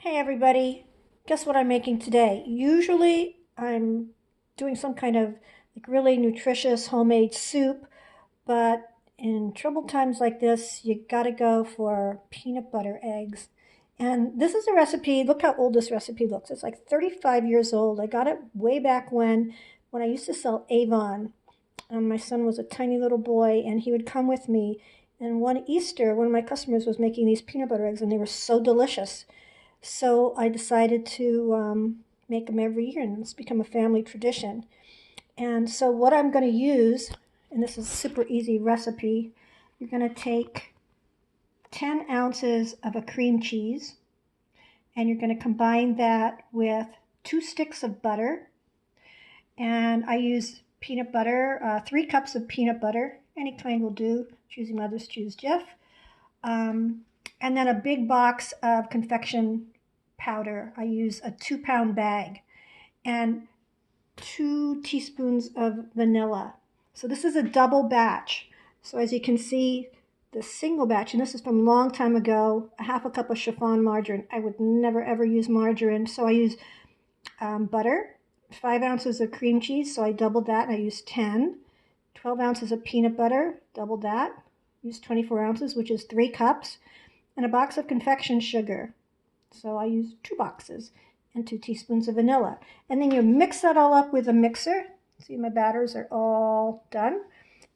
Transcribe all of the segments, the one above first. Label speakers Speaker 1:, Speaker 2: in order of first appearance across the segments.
Speaker 1: Hey everybody, guess what I'm making today? Usually I'm doing some kind of really nutritious homemade soup, but in troubled times like this, you gotta go for peanut butter eggs. And this is a recipe, look how old this recipe looks. It's like 35 years old. I got it way back when I used to sell Avon. My son was a tiny little boy and he would come with me. And one Easter, one of my customers was making these peanut butter eggs and they were so delicious. So I decided to make them every year, and it's become a family tradition. And so what I'm going to use, and this is a super easy recipe, you're going to take 10 ounces of a cream cheese, and you're going to combine that with 2 sticks of butter. And I use peanut butter, 3 cups of peanut butter, any kind will do. Choosy mothers choose Jif. Um, and then a big box of confection powder. I use a 2 pound bag and 2 teaspoons of vanilla. So this is a double batch. So as you can see, the single batch, and this is from a long time ago, a half a cup of chiffon margarine. I would never ever use margarine. So I use butter, 5 ounces of cream cheese. So I doubled that and I used 10. 12 ounces of peanut butter, doubled that. Use 24 ounces, which is 3 cups, and a box of confection sugar. So I use 2 boxes and 2 teaspoons of vanilla. And then you mix that all up with a mixer. See, my batters are all done.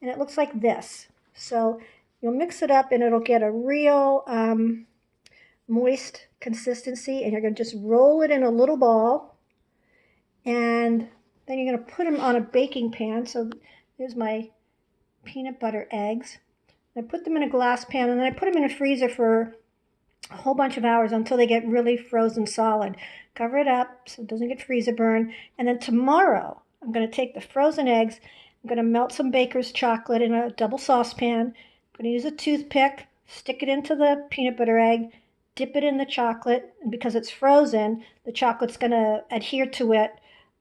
Speaker 1: And it looks like this. So you'll mix it up and it'll get a real moist consistency. And you're going to just roll it in a little ball. And then you're going to put them on a baking pan. So there's my peanut butter eggs. I put them in a glass pan and then I put them in a freezer for a whole bunch of hours until they get really frozen solid. Cover it up so it doesn't get freezer burn. And then tomorrow, I'm going to take the frozen eggs. I'm going to melt some baker's chocolate in a double saucepan. I'm going to use a toothpick, stick it into the peanut butter egg, dip it in the chocolate. And because it's frozen, the chocolate's going to adhere to it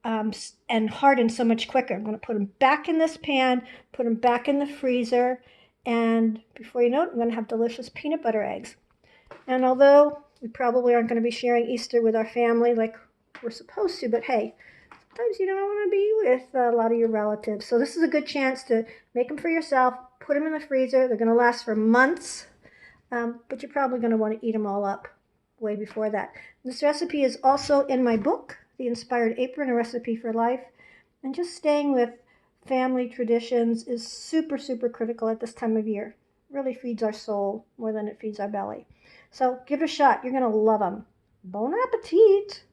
Speaker 1: and harden so much quicker. I'm going to put them back in this pan, put them back in the freezer, and before you know it, I'm going to have delicious peanut butter eggs. And although we probably aren't going to be sharing Easter with our family like we're supposed to, but hey, sometimes you don't want to be with a lot of your relatives. So this is a good chance to make them for yourself, put them in the freezer. They're going to last for months, but you're probably going to want to eat them all up way before that. This recipe is also in my book, The Inspired Apron, A Recipe for Life. And just staying with family traditions is super, super critical at this time of year. It really feeds our soul more than it feeds our belly. So give it a shot. You're going to love them. Bon appetit!